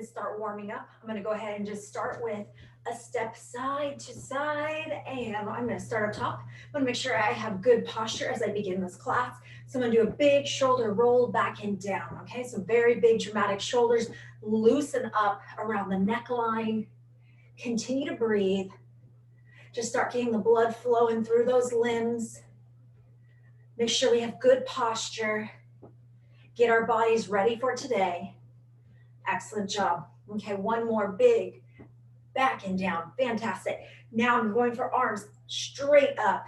and start warming up. I'm gonna go ahead and just start with a step side to side, and I'm gonna start up top. I'm gonna make sure I have good posture as I begin this class. So I'm gonna do a big shoulder roll back and down, okay? So very big dramatic shoulders, loosen up around the neckline. Continue to breathe. Just start getting the blood flowing through those limbs. Make sure we have good posture. Get our bodies ready for today. Excellent job. Okay, one more big back and down. Fantastic. Now I'm going for arms straight up,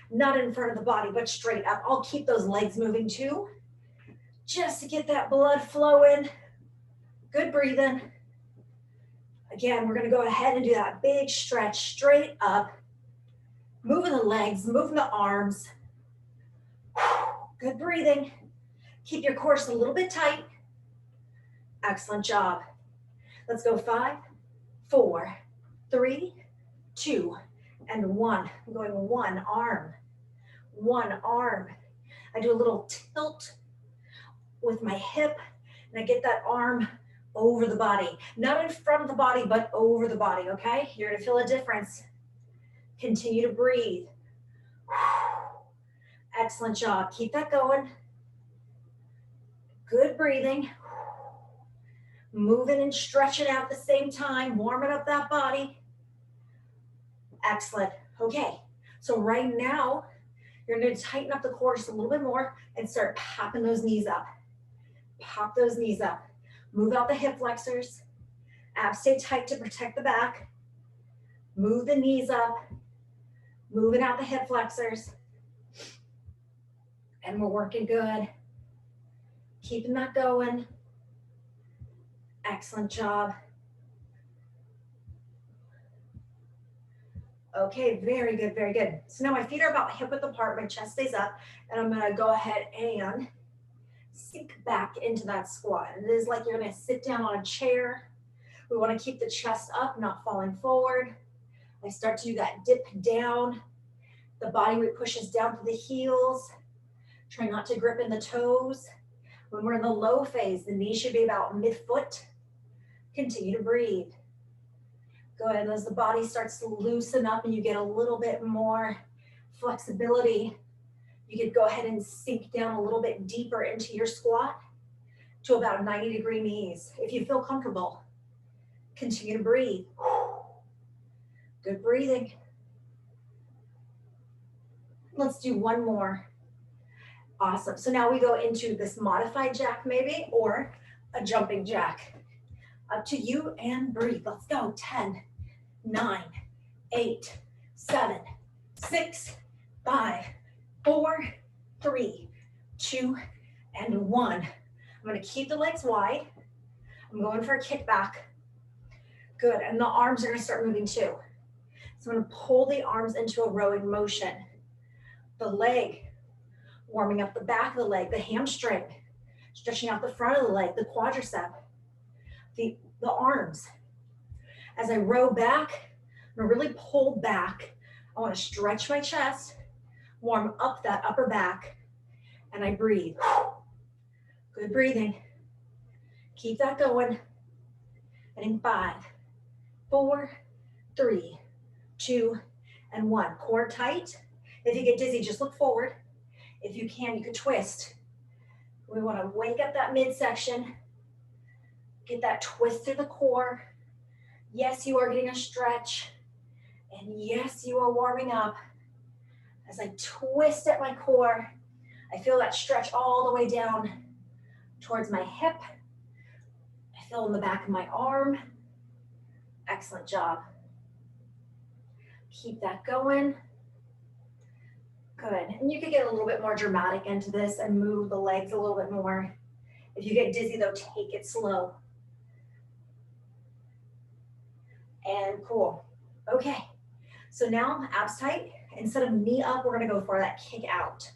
not in front of the body, but straight up. I'll keep those legs moving too, just to get that blood flowing. Good breathing. Again, we're gonna go ahead and do that big stretch straight up, moving the legs, moving the arms. Good breathing. Keep your core a little bit tight. Excellent job. Let's go 5, 4, 3, 2, and 1. I'm going one arm. I do a little tilt with my hip, and I get that arm over the body. Not in front of the body, but over the body, okay? You're gonna feel a difference. Continue to breathe. Excellent job. Keep that going. Good breathing. Moving and stretching out at the same time, warming up that body. Excellent. Okay, so right now, you're going to tighten up the core just a little bit more and start popping those knees up. Pop those knees up. Move out the hip flexors. Abs stay tight to protect the back. Move the knees up. Moving out the hip flexors. And we're working good. Keeping that going. Excellent job. Okay, very good, very good. So now my feet are about hip width apart, my chest stays up, and I'm gonna go ahead and sink back into that squat. And it is like you're gonna sit down on a chair. We wanna keep the chest up, not falling forward. I start to do that dip down. The body weight pushes down to the heels. Try not to grip in the toes. When we're in the low phase, the knee should be about mid-foot. Continue to breathe. Good, as the body starts to loosen up and you get a little bit more flexibility, you could go ahead and sink down a little bit deeper into your squat to about 90-degree knees. If you feel comfortable, continue to breathe. Good breathing. Let's do one more. Awesome. So now we go into this modified jack maybe, or a jumping jack. Up to you, and breathe. Let's go. 10, 9, 8, 7, 6, 5, 4, 3, 2, and 1. I'm going to keep the legs wide. I'm going for a kickback. Good. And the arms are going to start moving too. So I'm going to pull the arms into a rowing motion. The leg, warming up the back of the leg, the hamstring, stretching out the front of the leg, the quadricep, the arms. As I row back, I'm gonna really pull back. I wanna stretch my chest, warm up that upper back, and I breathe. Good breathing. Keep that going. And in 5, 4, 3, 2, and 1. Core tight. If you get dizzy, just look forward. If you can, you can twist. We wanna wake up that midsection. Get that twist through the core. Yes, you are getting a stretch. And yes, you are warming up. As I twist at my core, I feel that stretch all the way down towards my hip. I feel in the back of my arm. Excellent job. Keep that going. Good. And you could get a little bit more dramatic into this and move the legs a little bit more. If you get dizzy though, take it slow. And cool. Okay, so now abs tight. Instead of knee up, we're gonna go for that kick out.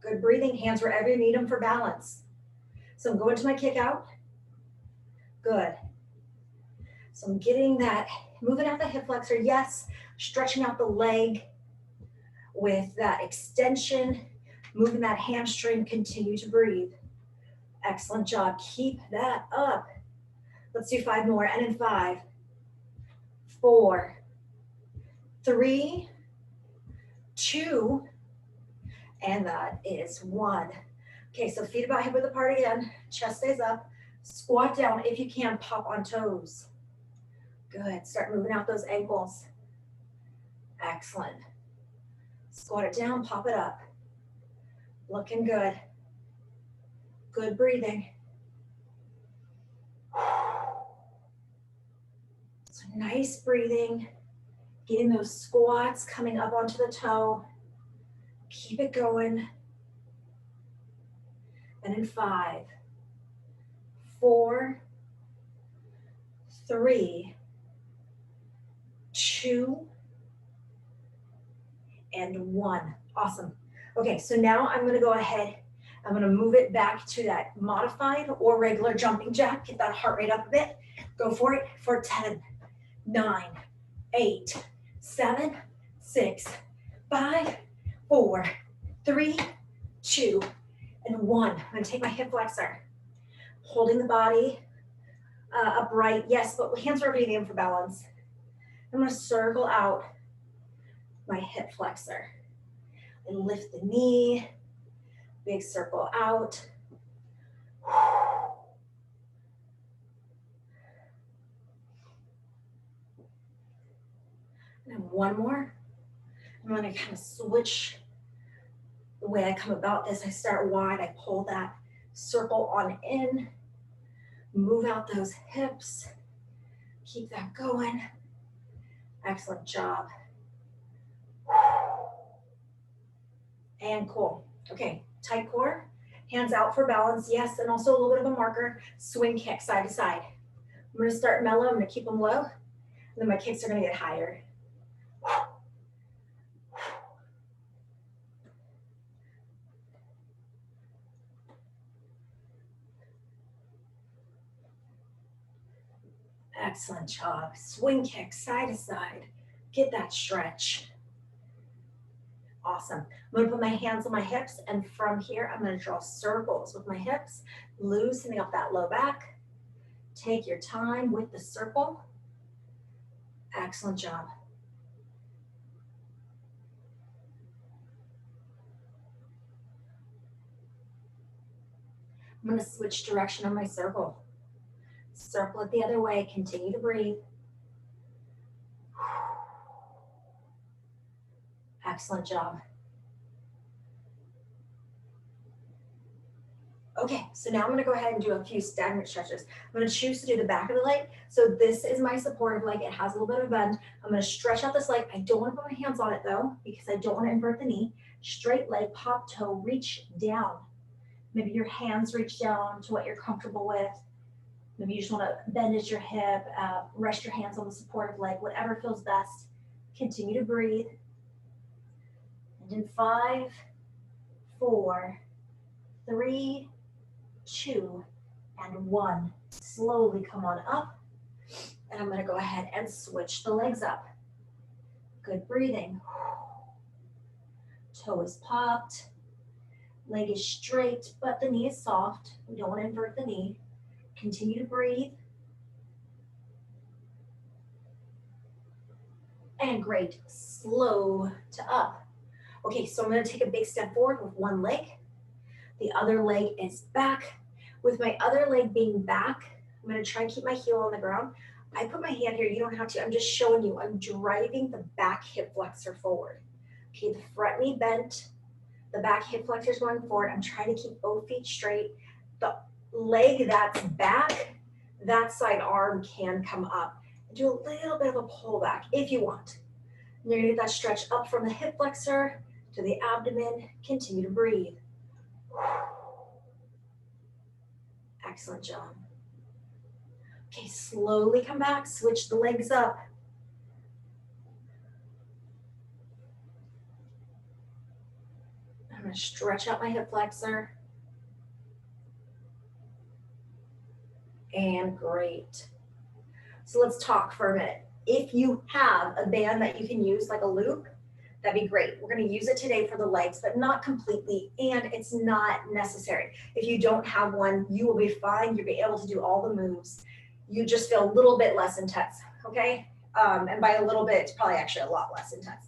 Good breathing, hands wherever you need them for balance. So I'm going to my kick out. Good. So I'm getting that, moving out the hip flexor, yes, stretching out the leg with that extension, moving that hamstring, continue to breathe. Excellent job. Keep that up. Let's do 5 more. And in 5, 4, 3, 2, and that is 1. Okay, so feet about hip width apart again. Chest stays up. Squat down. If you can, pop on toes. Good. Start moving out those ankles. Excellent. Squat it down, pop it up. Looking good. Good breathing. So nice breathing. Getting those squats coming up onto the toe. Keep it going. And in 5, 4, 3, 2, and 1. Awesome. Okay, so now I'm gonna go ahead, I'm gonna move it back to that modified or regular jumping jack. Get that heart rate up a bit. Go for it for 10, 9, 8, 7, 6, 5, 4, 3, 2, and 1. I'm gonna take my hip flexor, holding the body upright. Yes, but hands are breathing in for balance. I'm gonna circle out my hip flexor and lift the knee, big circle out. And one more. I'm gonna kind of switch the way I come about this. I start wide, I pull that circle on in, move out those hips, keep that going. Excellent job. And cool. Okay, tight core, hands out for balance, yes, and also a little bit of a marker, swing kick side to side. I'm gonna start mellow, I'm gonna keep them low, and then my kicks are gonna get higher. Excellent job. Swing kick side to side. Get that stretch. Awesome. I'm gonna put my hands on my hips, and from here, I'm gonna draw circles with my hips, loosening up that low back. Take your time with the circle. Excellent job. I'm gonna switch direction on my circle. Circle it the other way, continue to breathe. Excellent job. Okay, so now I'm gonna go ahead and do a few stagnant stretches. I'm gonna choose to do the back of the leg. So this is my supportive leg. It has a little bit of a bend. I'm gonna stretch out this leg. I don't wanna put my hands on it though, because I don't wanna invert the knee. Straight leg, pop toe, reach down. Maybe your hands reach down to what you're comfortable with. Maybe you just wanna bend at your hip, rest your hands on the supportive leg, whatever feels best. Continue to breathe. And in 5, 4, 3, 2, and 1. Slowly come on up. And I'm gonna go ahead and switch the legs up. Good breathing. Toe is popped. Leg is straight, but the knee is soft. We don't want to invert the knee. Continue to breathe. And great. Slow to up. Okay, so I'm going to take a big step forward with one leg. The other leg is back. With my other leg being back, I'm going to try and keep my heel on the ground. I put my hand here. You don't have to. I'm just showing you. I'm driving the back hip flexor forward. Okay, the front knee bent. The back hip flexor is going forward. I'm trying to keep both feet straight. The leg that's back, that side arm can come up. Do a little bit of a pull back if you want. And you're gonna get that stretch up from the hip flexor to the abdomen. Continue to breathe. Excellent job. Okay, slowly come back, switch the legs up. I'm gonna stretch out my hip flexor. And great. So let's talk for a minute. If you have a band that you can use like a loop, That'd be great. We're going to use it today for the legs, but not completely, and it's not necessary. If you don't have one, you will be fine. You'll be able to do all the moves. You just feel a little bit less intense, okay? And by a little bit, it's probably actually a lot less intense.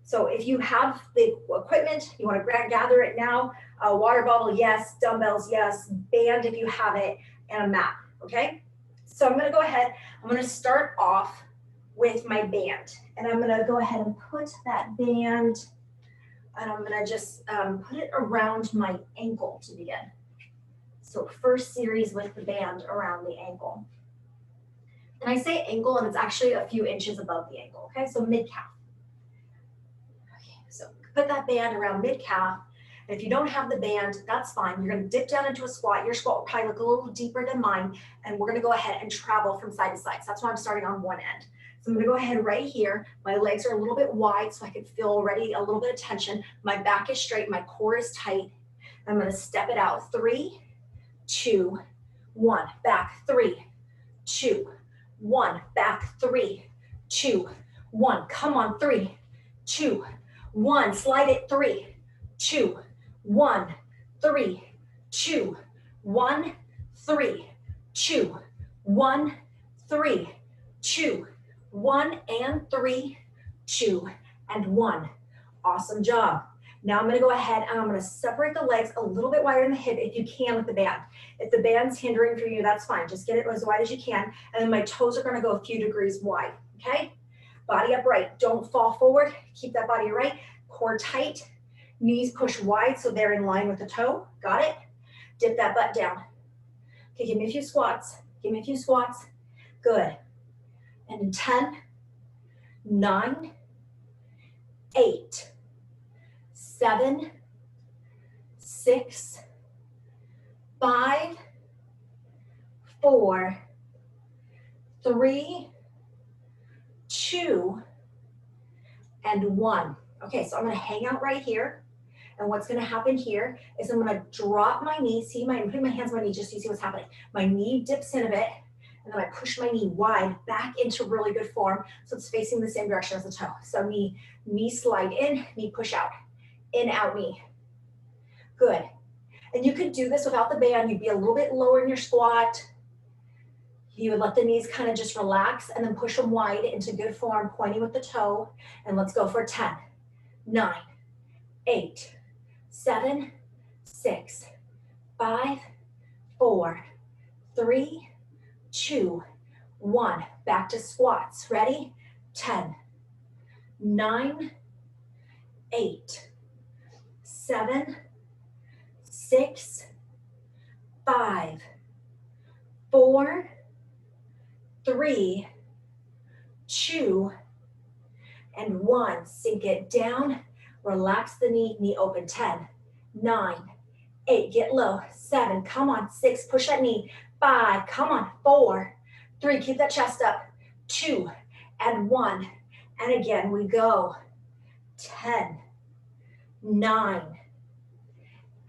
So if you have the equipment, you want to gather it now. A water bottle, yes. Dumbbells, yes. Band if you have it, and a mat, okay? So I'm going to go ahead. I'm going to start off with my band, and I'm going to go ahead and put that band, and I'm going to just put it around my ankle to begin. So first series with the band around the ankle. And I say ankle, and it's actually a few inches above the ankle, okay? So mid-calf. Okay, so put that band around mid-calf. And if you don't have the band, that's fine. You're going to dip down into a squat. Your squat will probably look a little deeper than mine, and we're going to go ahead and travel from side to side. So that's why I'm starting on one end. So I'm going to go ahead right here. My legs are a little bit wide, so I can feel already a little bit of tension. My back is straight. My core is tight. I'm going to step it out. 3, 2, 1. Back. 3, 2, 1. Back. 3, 2, 1. Come on. 3, 2, 1. Slide it. 3, 2, 1. 3, 2, 1. 3, 2, 1. 3, 2, 1, and 3, 2, and 1. Awesome job. Now I'm going to go ahead and I'm going to separate the legs a little bit wider in the hip if you can with the band. If the band's hindering for you, that's fine. Just get it as wide as you can. And then my toes are going to go a few degrees wide. Okay? Body upright. Don't fall forward. Keep that body upright. Core tight. Knees push wide so they're in line with the toe. Got it? Dip that butt down. Okay, give me a few squats. Give me a few squats. Good. And in 10, 9, 8, 7, 6, 5, 4, 3, 2, and 1. Okay, so I'm going to hang out right here. And what's going to happen here is I'm going to drop my knee. See, I'm putting my hands on my knee just so you see what's happening. My knee dips in a bit. And then I push my knee wide back into really good form. So it's facing the same direction as the toe. So knee slide in, knee push out. In, out, knee. Good. And you could do this without the band. You'd be a little bit lower in your squat. You would let the knees kind of just relax and then push them wide into good form, pointing with the toe. And let's go for 10, 9, 8, 7, 6, 5, 4, 3, 2, 1. Back to squats. Ready? 10, 9, 8, 7, 6, 5, 4, 3, 2, and 1. Sink it down. Relax the knee. Knee open. 10, 9, 8. Get low. 7. Come on. 6. Push that knee. 5. Come on. 4, 3. Keep that chest up. 2, and 1. And again, we go. 10, 9,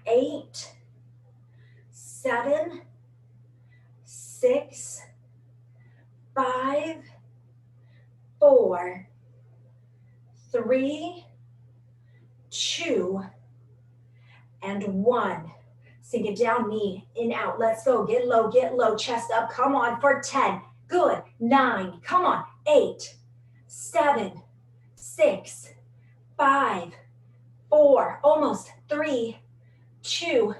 8, 7, 6, 5, 4, 3, 2, and 1. Sink it down, knee, in, out. Let's go. Get low, chest up. Come on for 10. Good. 9. Come on. 8, 7, 6, 5, 4, almost 3, 2,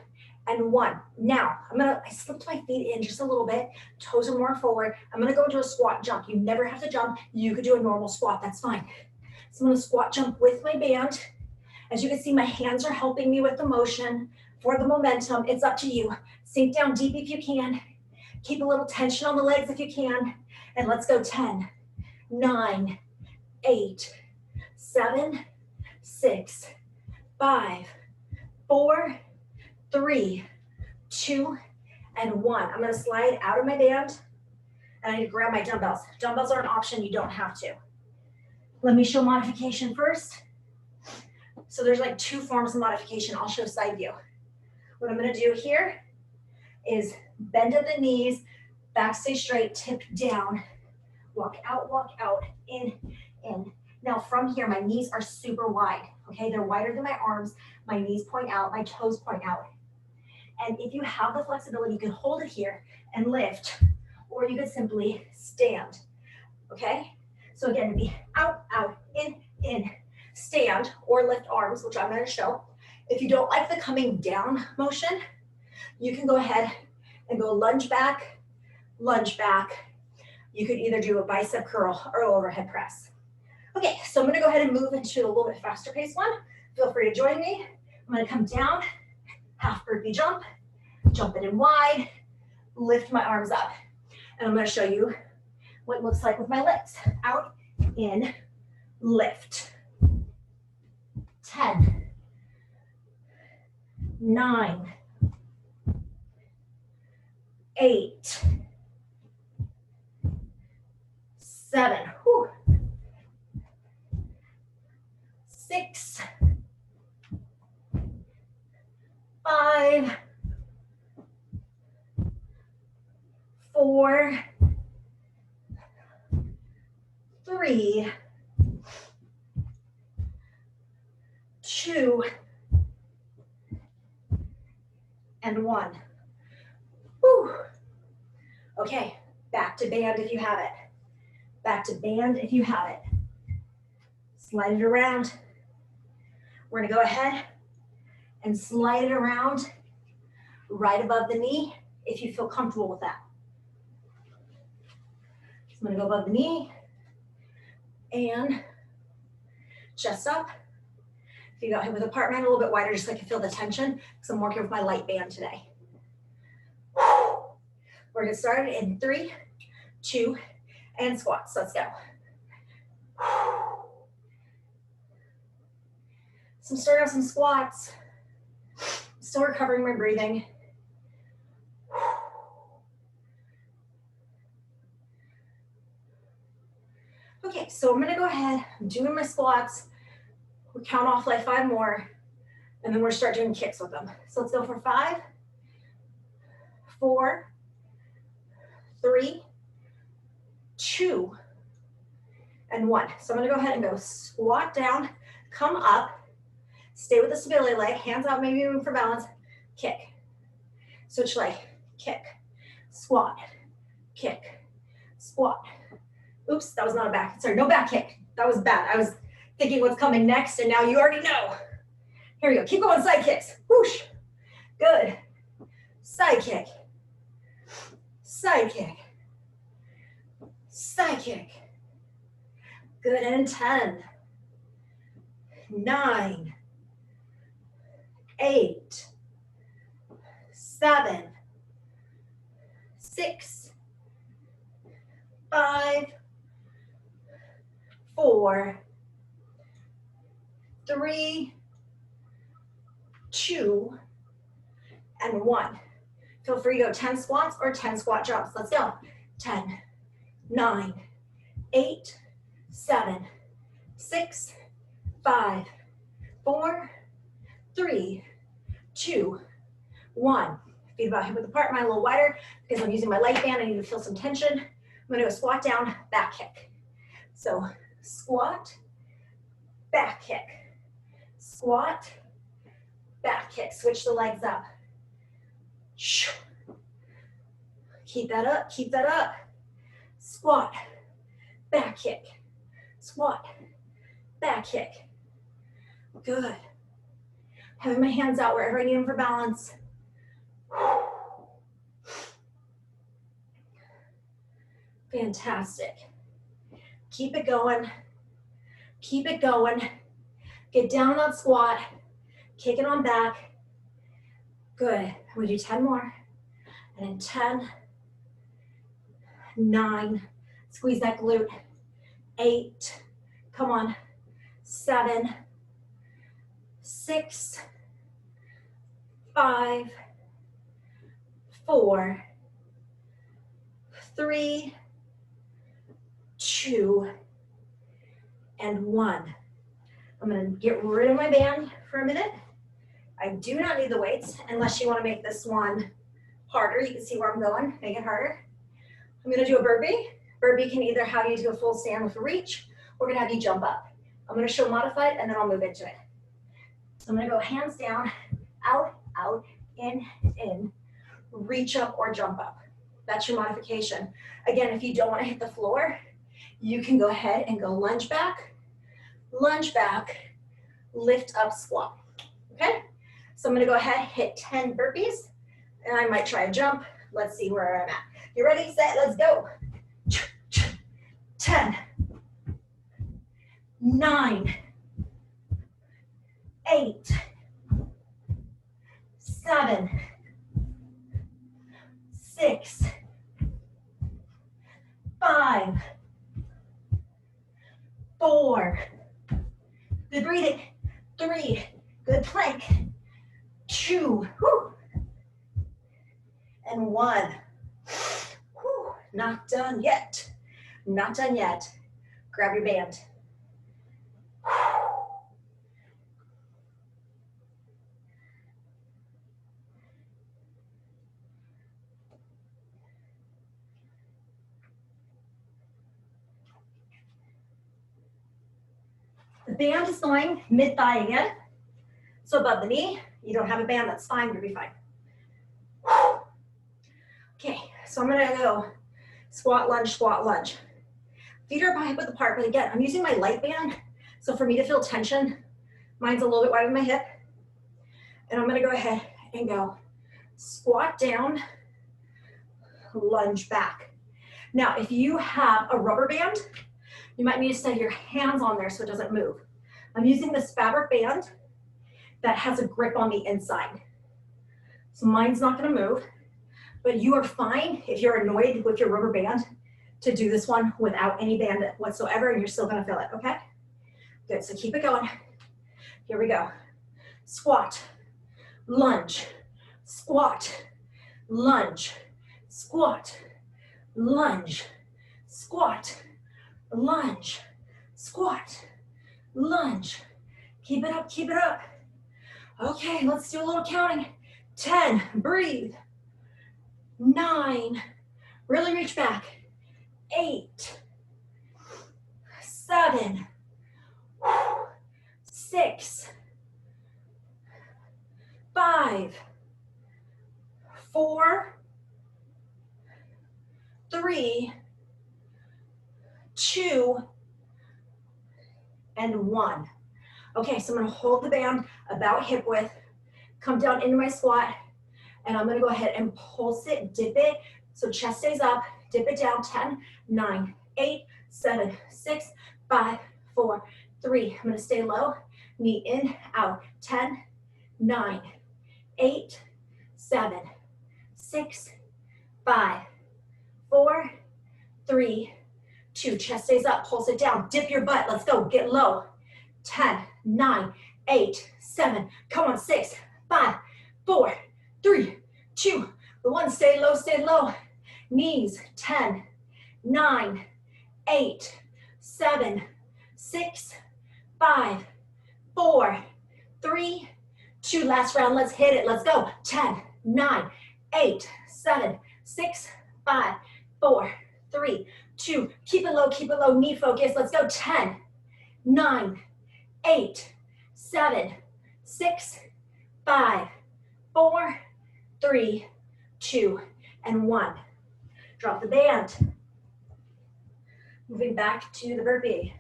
and 1. Now, I slipped my feet in just a little bit. Toes are more forward. I'm going to go into a squat jump. You never have to jump. You could do a normal squat. That's fine. So I'm going to squat jump with my band. As you can see, my hands are helping me with the motion. For the momentum, it's up to you. Sink down deep if you can. Keep a little tension on the legs if you can. And let's go. 10, 9, 8, 7, 6, 5, 4, 3, 2, and 1. I'm going to slide out of my band, and I need to grab my dumbbells. Dumbbells are an option. You don't have to. Let me show modification first. So there's like 2 forms of modification. I'll show side view. What I'm going to do here is bend at the knees, back stay straight, tip down, walk out, in, Now from here, my knees are super wide, okay? They're wider than my arms. My knees point out, my toes point out. And if you have the flexibility, you can hold it here and lift, or you could simply stand, okay? So again, to be out, out, in, stand, or lift arms, which I'm gonna show. If you don't like the coming down motion, you can go ahead and go lunge back, lunge back. You could either do a bicep curl or overhead press. Okay, so I'm gonna go ahead and move into a little bit faster paced one. Feel free to join me. I'm gonna come down, half burpee jump, jump it in wide, lift my arms up. And I'm gonna show you what it looks like with my legs. Out, in, lift. 10, 9, 8, 7, whew, 6, 5, 4, 3, 2, and 1. Whew. Okay, back to band if you have it. Back to band if you have it. Slide it around. We're gonna go ahead and slide it around right above the knee if you feel comfortable with that. So I'm gonna go above the knee and chest up. If you got hip width apart, man, a little bit wider just so I can feel the tension because I'm working with my light band today. We're gonna start in 3, 2, and squats. Let's go. So I'm starting off some squats. Still recovering my breathing. Okay, so I'm gonna go ahead, I'm doing my squats. We count off like 5 more, and then we're start doing kicks with them. So let's go for 5, 4, 3, 2, and 1. So I'm gonna go ahead and go squat down, come up, stay with the stability leg, hands out, maybe even for balance, kick. Switch leg, kick, squat, kick, squat. Oops, that was not a back, sorry, no back kick. That was bad. I was thinking what's coming next, and now you already know. Here we go, keep going, side kicks, whoosh, good. Side kick, side kick, side kick. Good, and 10, 9, 8, 7, 6, 5, 4, 3, 2, and 1. Feel free to go 10 squats or 10 squat jumps. Let's go. 10, 9, 8, 7, 6, 5, 4, 3, 2, 1. Feet about hip width apart, mine a little wider because I'm using my light band. I need to feel some tension. I'm gonna go squat down, back kick. So squat, back kick, squat, back kick. Switch the legs up. Keep that up, keep that up. Squat, back kick, squat, back kick. Good. Having my hands out wherever I need them for balance. Fantastic. Keep it going. Keep it going. Get down on that squat. Kick it on back. Good. We do 10 more. And in 10, 9, squeeze that glute. 8, come on. 7, 6, 5, 4, 3, 2, and 1. I'm gonna get rid of my band for a minute. I do not need the weights unless you wanna make this one harder. You can see where I'm going, make it harder. I'm gonna do a burpee. Burpee can either have you do a full stand with a reach, or we're gonna have you jump up. I'm gonna show modified and then I'll move into it. So I'm gonna go hands down, out, out, in, reach up or jump up. That's your modification. Again, if you don't wanna hit the floor, you can go ahead and go lunge back, lift up, squat, okay? So I'm gonna go ahead, hit 10 burpees, and I might try a jump. Let's see where I'm at. You ready, set, let's go. 10, 9, 8, 7, 6, 5, 4, good breathing, 3, good plank, 2, whew, and 1. Whew, not done yet. Not done yet. Grab your band. The band is going mid-thigh again. So above the knee. You don't have a band, that's fine, you'll be fine. Okay, so I'm gonna go squat, lunge. Feet are hip width apart, but again, I'm using my light band. So for me to feel tension, mine's a little bit wider than my hip. And I'm gonna go ahead and go squat down, lunge back. Now, if you have a rubber band, you might need to set your hands on there so it doesn't move. I'm using this fabric band that has a grip on the inside. So mine's not gonna move, but you are fine if you're annoyed with your rubber band to do this one without any band whatsoever, and you're still gonna feel it, okay? Good, so keep it going. Here we go. Squat, lunge, squat, lunge, squat, lunge, squat, lunge, squat, lunge. Keep it up, keep it up. Okay, let's do a little counting. 10, breathe. 9, really reach back. 8, 7, 6, 5, 4, 3, 2, and 1. Okay, so I'm gonna hold the band about hip width, come down into my squat, and I'm gonna go ahead and pulse it, dip it, so chest stays up, dip it down, 10, 9, 8, 7, 6, 5, 4, 3. I'm gonna stay low, knee in, out, 10, 9, 8, 7, 6, 5, 4, 3, 2. Chest stays up, pulse it down, dip your butt, let's go, get low. 10, 9, 8, 7, come on, 6, 5, 4, 3, 2, 1, stay low. Knees, 10, 9, 8, 7, 6, 5, 4, 3, 2. Last round, let's hit it, let's go. 10, 9, 8, 7, 6, 5, 4, 3, 2. Keep it low, knee focus, let's go. 10, 9, 8, 7, 6, 5, 4, 3, 2, and 1. Drop the band. Moving back to the burpee.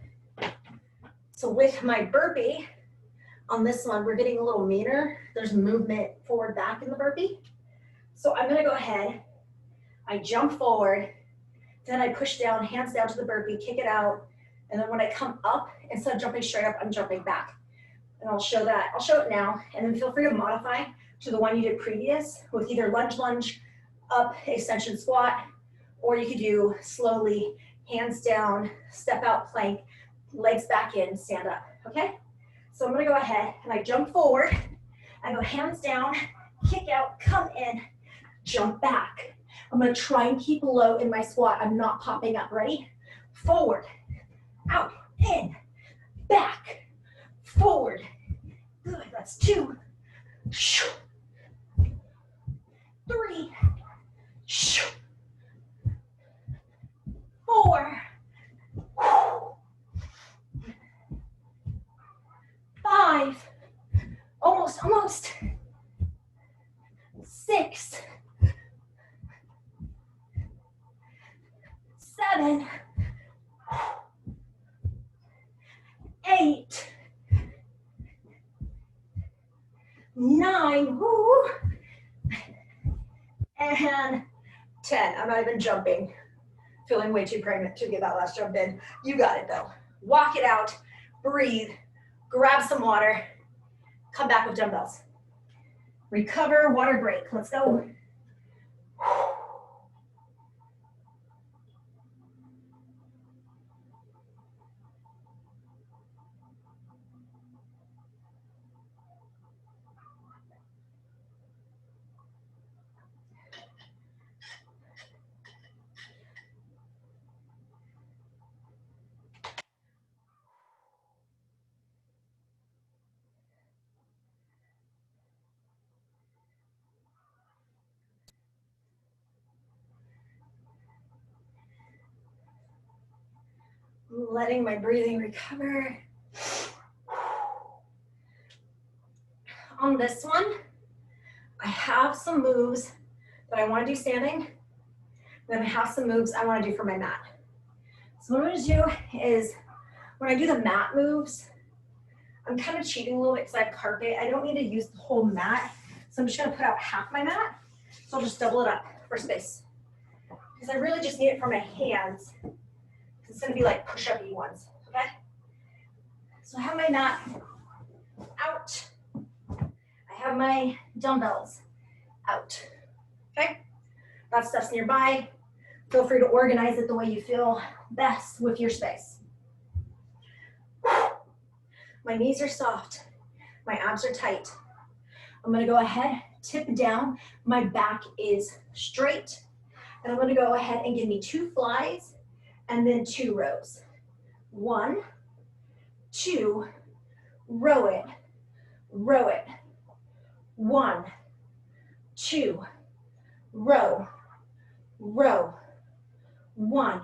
So with my burpee, on this one, we're getting a little meaner. There's movement forward, back in the burpee. So I'm gonna go ahead, I jump forward, then I push down, hands down to the burpee, kick it out, and then when I come up, instead of jumping straight up, I'm jumping back. And I'll show it now, and then feel free to modify to the one you did previous with either lunge, up, extension squat, or you could do slowly, hands down, step out plank, legs back in, stand up, okay? So I'm gonna go ahead and I jump forward, I go hands down, kick out, come in, jump back. I'm gonna try and keep low in my squat. I'm not popping up, ready? Forward, out, in, back, forward. Good, that's 2, 3, 4, almost. 6, 7, 8, 9, woo, and 10. I'm not even jumping. Feeling way too pregnant to get that last jump in. You got it though. Walk it out, breathe, grab some water, come back with dumbbells. Recover, water break. Let's go. Letting my breathing recover. On this one, I have some moves that I want to do standing. Then I have some moves I want to do for my mat. So what I'm going to do is, when I do the mat moves, I'm kind of cheating a little bit because I have carpet. I don't need to use the whole mat. So I'm just going to put out half my mat. So I'll just double it up for space. Because I really just need it for my hands. It's going to be like push-up-y ones, okay? So I have my mat out. I have my dumbbells out, okay? That stuff's nearby. Feel free to organize it the way you feel best with your space. My knees are soft. My abs are tight. I'm going to go ahead, tip down. My back is straight. And I'm going to go ahead and give me 2 flies and then 2 rows. 1, 2, row it, row it. 1, 2, row, row. 1,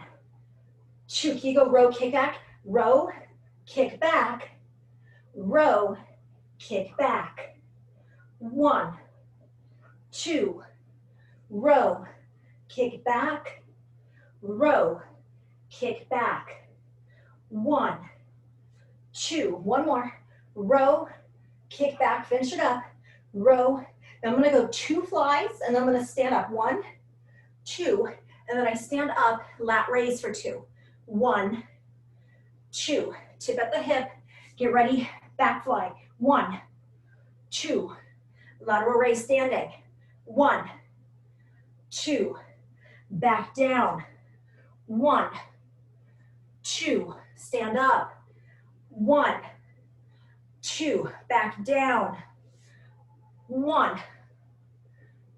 2. Can you go row, kick back? Row, kick back, row, kick back. 1, 2, row, kick back, row, kick back. 1, 2, one more. Row, kick back, finish it up. Row. Then I'm going to go 2 flies, and then I'm going to stand up. 1, 2, and then I stand up, lat raise for 2. 1, 2. Tip at the hip. Get ready, back fly. 1, 2. Lateral raise standing. 1, 2. Back down. 1, 2. Stand up. 1, 2. Back down. 1,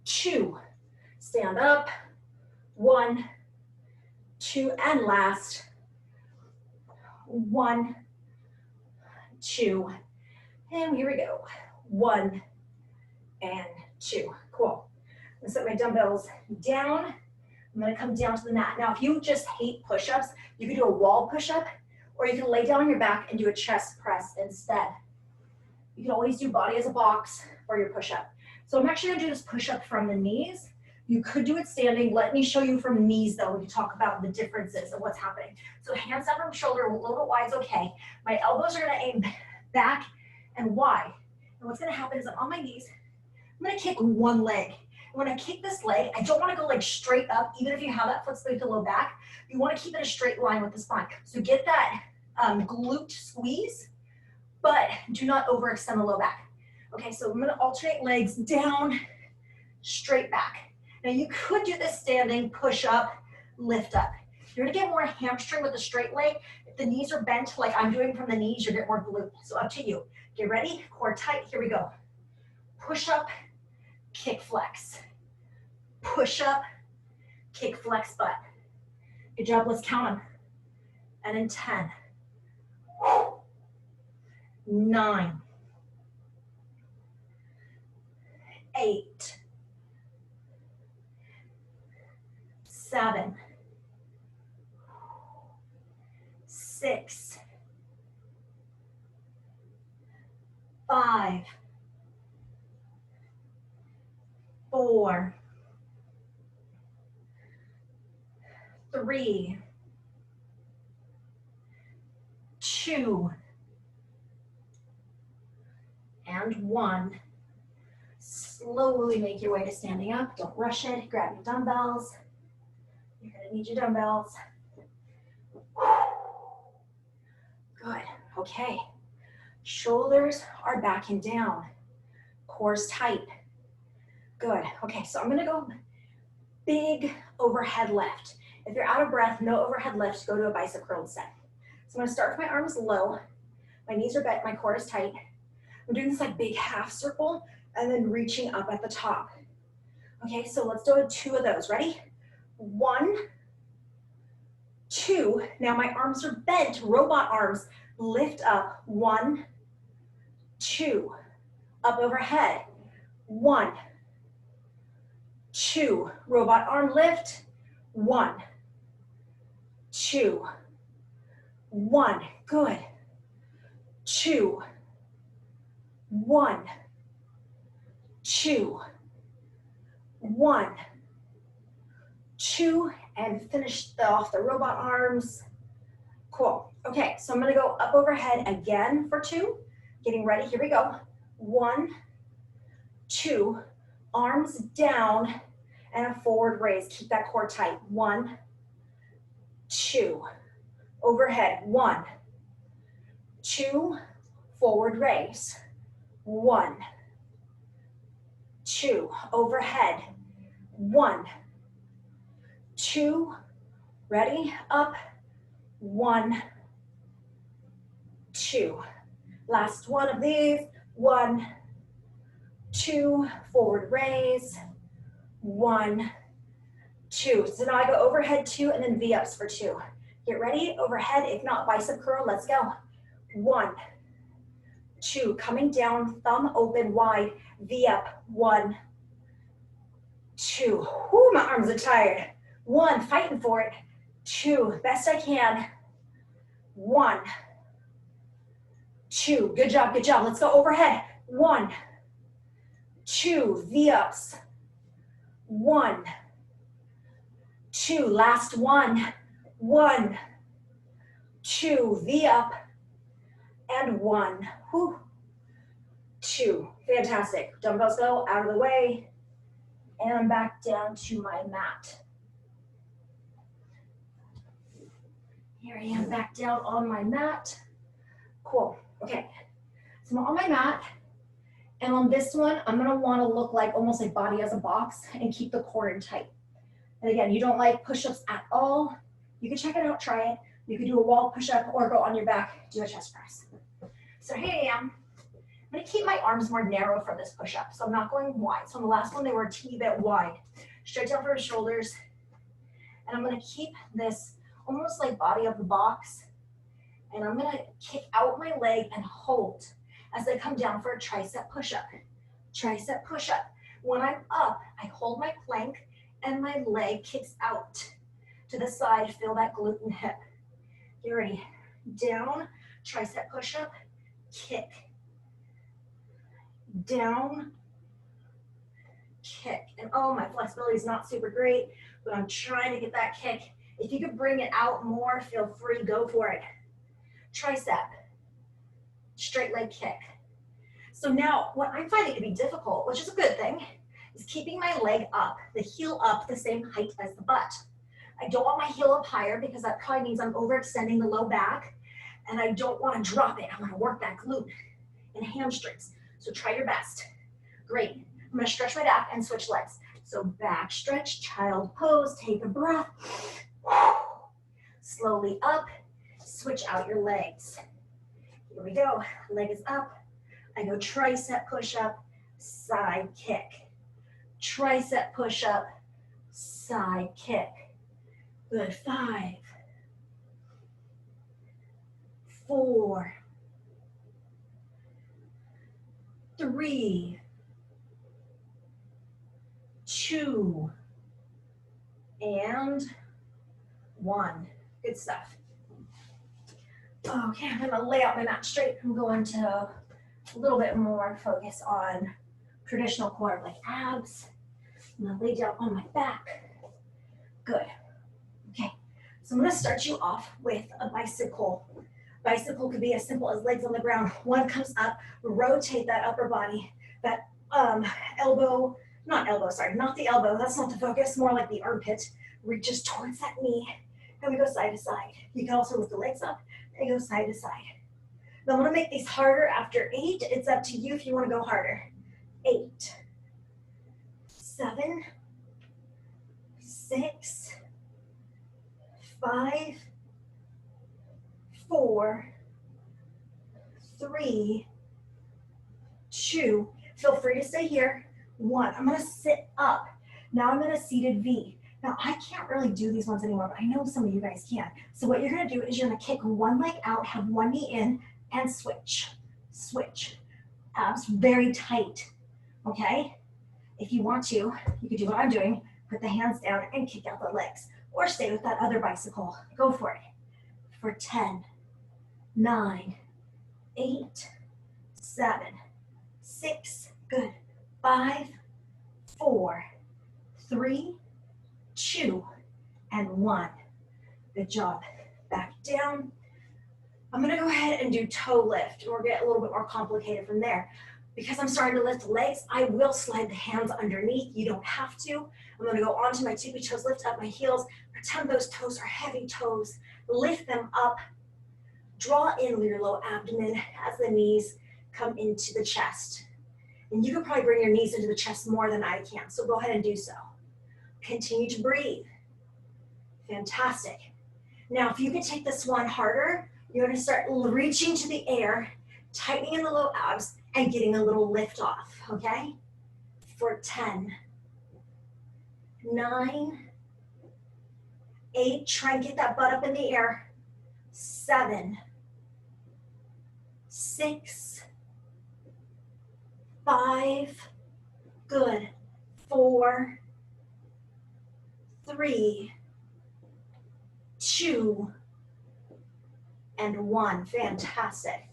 2. Stand up. 1, 2. And last. 1, 2. And here we go. 1 and 2. Cool. I'm going to set my dumbbells down. I'm going to come down to the mat. Now, if you just hate push-ups, you can do a wall push-up, or you can lay down on your back and do a chest press instead. You can always do body as a box for your push-up. So I'm actually going to do this push-up from the knees. You could do it standing. Let me show you from knees, though, when you talk about the differences of what's happening. So hands down from shoulder, a little bit wide is okay. My elbows are going to aim back and wide. And what's going to happen is I'm on my knees. I'm going to kick one leg. When I kick this leg, I don't want to go like straight up, even if you have that foot split to low back. You want to keep it a straight line with the spine. So get that glute squeeze, but do not overextend the low back. Okay, so I'm going to alternate legs down, straight back. Now you could do this standing, push up, lift up. You're going to get more hamstring with the straight leg. If the knees are bent like I'm doing from the knees, you get more glute. So up to you. Get ready, core tight, here we go. Push up, kick flex. Push up, kick flex butt. Good job, let's count them. And in 10, 9, 8, 7, 6, 5, 3, 2, and 1. Slowly make your way to standing up. Don't rush it. Grab your dumbbells. You're going to need your dumbbells. Good. Okay. Shoulders are back and down. Core's tight. Good. Okay, so I'm going to go big overhead lift. If you're out of breath, no overhead lift, go to a bicep curl instead. So I'm going to start with my arms low. My knees are bent, my core is tight. I'm doing this like big half circle and then reaching up at the top. Okay, so let's do 2 of those. Ready? 1, 2. Now my arms are bent, robot arms. Lift up. 1, 2. Up overhead. 1, 2. Robot arm lift. 1, 2. 1. Good. 2. 1, 2, 1, 2, and finish off the robot arms. Cool. Okay, so I'm going to go up overhead again for 2. Getting ready. Here we go. 1, 2, arms down, and a forward raise. Keep that core tight. 1, 2, overhead. 1, 2, forward raise. 1, 2, overhead. 1, 2, ready, up. 1, 2. Last one of these. 1, 2, forward raise. 1, 2. So now I go overhead 2 and then V-ups for 2. Get ready, overhead, if not bicep curl, let's go. 1, 2, coming down, thumb open wide, V up. 1, 2. Whoo, my arms are tired. 1, fighting for it. 2, best I can. 1, 2, good job, good job. Let's go overhead. 1, 2, V-ups. 1, 2, last one. 1, 2, V-up. And 1, whew, 2, fantastic. Dumbbells go out of the way, and I'm back down to my mat. Here I am back down on my mat. Cool, okay. So I'm on my mat, and on this one, I'm gonna wanna look like almost like body as a box and keep the core in tight. And again, you don't like push-ups at all, you can check it out, try it. You can do a wall push-up or go on your back, do a chest press. So here I am. I'm gonna keep my arms more narrow for this push-up, so I'm not going wide. So on the last one, they were a teeny bit wide. Stretch out for the shoulders, and I'm gonna keep this almost like body of the box, and I'm gonna kick out my leg and hold as I come down for a tricep push-up. Tricep push-up. When I'm up, I hold my plank, and my leg kicks out to the side. Feel that glute and hip. Get ready. Down, tricep push-up. Kick, down, kick. And oh, my flexibility is not super great, but I'm trying to get that kick. If you could bring it out more, feel free, go for it. Tricep, straight leg kick. So now what I'm finding to be difficult, which is a good thing, is keeping my leg up, the heel up the same height as the butt. I don't want my heel up higher because that probably means I'm overextending the low back. And I don't want to drop it. I want to work that glute and hamstrings. So try your best. Great. I'm going to stretch my back and switch legs. So back stretch, child pose, take a breath. Slowly up, switch out your legs. Here we go. Leg is up. I go tricep push-up, side kick. Tricep push-up, side kick. Good. 5, 4, 3, 2, and 1. Good stuff. Okay, I'm gonna lay out my mat straight. I'm going to a little bit more focus on traditional core, like abs. I'm gonna lay down on my back. Good. Okay, So I'm gonna start you off with a bicycle. Bicycle could be as simple as legs on the ground. One comes up, rotate that upper body, that elbow, not elbow, sorry, not the elbow, that's not the focus, more like the armpit, reaches towards that knee, and we go side to side. You can also lift the legs up and go side to side. Now I'm gonna make these harder after 8. It's up to you if you wanna go harder. 8, 7, 6, 5, 4, 3, 2. Feel free to stay here. 1. I'm going to sit up. Now I'm in a seated V. Now I can't really do these ones anymore, but I know some of you guys can. So what you're going to do is you're going to kick one leg out, have one knee in, and switch. Switch. Abs very tight. Okay? If you want to, you could do what I'm doing. Put the hands down and kick out the legs. Or stay with that other bicycle. Go for it. For 10, 9, 8, 7, 6, good, 5, 4, 3, 2, and 1. Good job. Back down. I'm gonna go ahead and do toe lift, and we'll get a little bit more complicated from there. Because I'm starting to lift the legs, I will slide the hands underneath. You don't have to. I'm gonna go onto my tippy toes, lift up my heels, pretend those toes are heavy toes, lift them up, draw in your low abdomen as the knees come into the chest. And you can probably bring your knees into the chest more than I can, so go ahead and do so. Continue to breathe. Fantastic. Now, if you can take this one harder, you're gonna start reaching to the air, tightening in the low abs, and getting a little lift off, okay? For 10, 9, 8, try and get that butt up in the air. 7, 6, 5, good, 4, 3, 2, and 1, fantastic.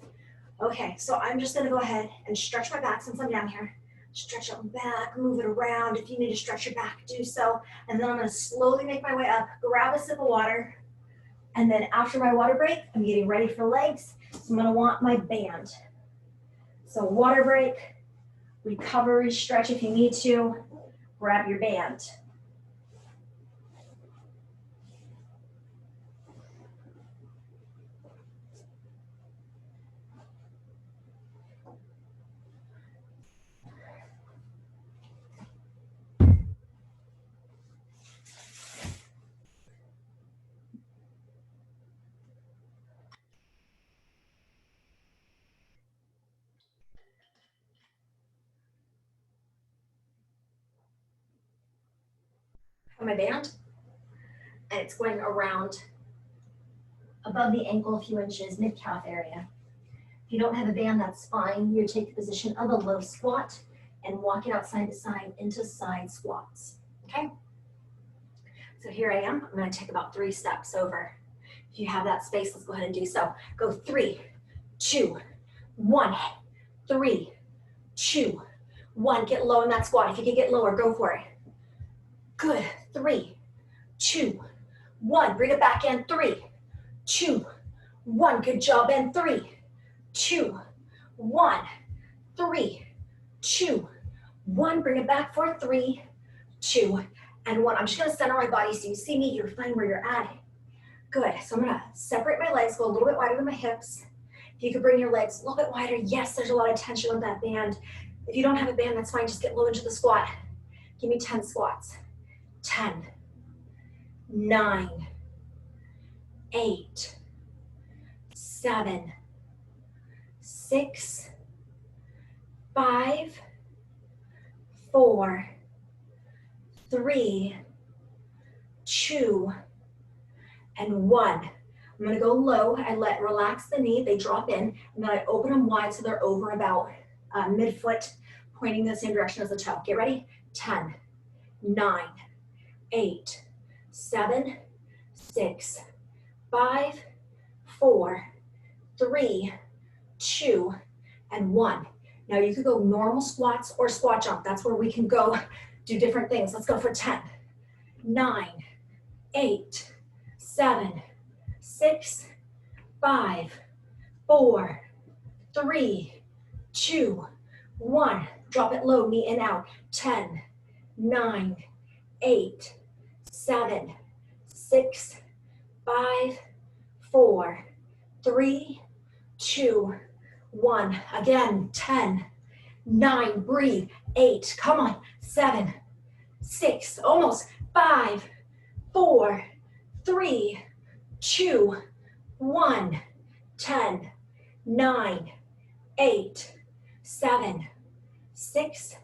Okay, so I'm just gonna go ahead and stretch my back since I'm down here. Stretch out back, move it around. If you need to stretch your back, do so. And then I'm gonna slowly make my way up, grab a sip of water. And then after my water break, I'm getting ready for legs. So I'm gonna want my band. So water break, recovery, stretch if you need to, grab your band. My band, and it's going around above the ankle a few inches, mid-calf area. If you don't have a band, that's fine. You take the position of a low squat and walk it out side to side into side squats, okay? So here I am. I'm gonna take about 3 steps over. If you have that space, let's go ahead and do so. Go 3, 2, 1, 3, 2, 1. Get low in that squat. If you can get lower, go for it. Good, 3, 2, 1. Bring it back in, 3, 2, 1. Good job, and 3, 2, 1, 3, 2, 1. Bring it back for 3, 2, and 1. I'm just gonna center my body so you see me, you're fine where you're at. Good, so I'm gonna separate my legs, go a little bit wider than my hips. If you could bring your legs a little bit wider, yes, there's a lot of tension with that band. If you don't have a band, that's fine, just get low into the squat. Give me 10 squats. 10, 9, 8, 7, 6, 5, 4, 3, 2, and 1. I'm gonna go low. I relax the knee, they drop in, and then I open them wide so they're over about mid-foot, pointing the same direction as the toe. Get ready? 10, 9, 8, 7, 6, 5, 4, 3, 2, and 1. Now you could go normal squats or squat jump. That's where we can go do different things. Let's go for 10, 9, 8, 7, 6, 5, 4, 3, 2, 1. Drop it low, knee in out. 10, 9, 8, 7, 6, 5, 4, 3, 2, 1. Again, 10, 9, breathe. 8, come on. 7, 6, almost. 5, 4, 3, 2, 1. 10, 9, 8, 7, 6,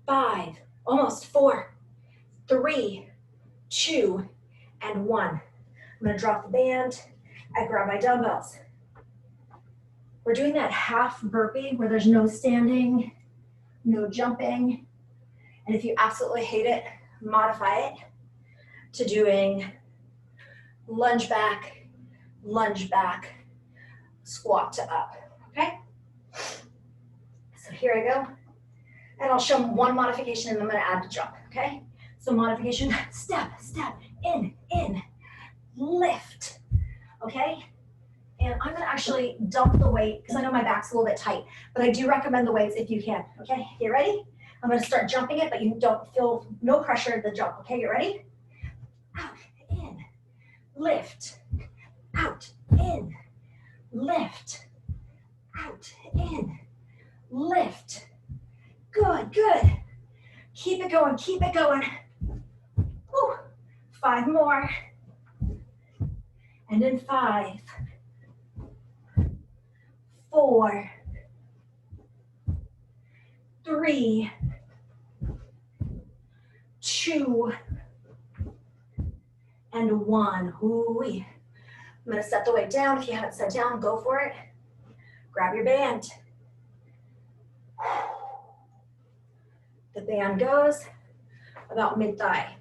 5, almost. 4, 3, 2, and 1. I'm going to drop the band. I grab my dumbbells. We're doing that half burpee where there's no standing, no jumping. And if you absolutely hate it, modify it to doing lunge back, squat to up, okay? So here I go. And I'll show one modification and I'm gonna add the jump, okay? So modification, step, in, lift, okay? And I'm gonna actually dump the weight because I know my back's a little bit tight, but I do recommend the weights if you can, okay? You ready? I'm gonna start jumping it, but you don't feel no pressure at the jump, okay? You ready? Out, in, lift, out, in, lift, out, in, lift. Good, good. Keep it going, keep it going. Woo. 5 more. And in 5, 4, 3, 2, and 1. Ooh-wee. I'm gonna set the weight down. If you haven't set down, go for it. Grab your band. The band goes about mid-thigh.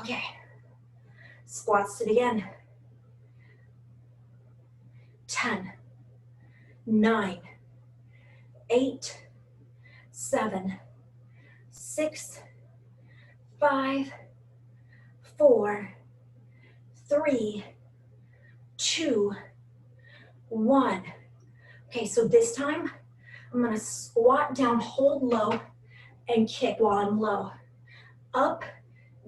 Okay, squats it again. 10, 9, 8, 7, 6, 5, 4, 3, 2, 1. Okay, so this time I'm gonna squat down, hold low, and kick while I'm low. Up,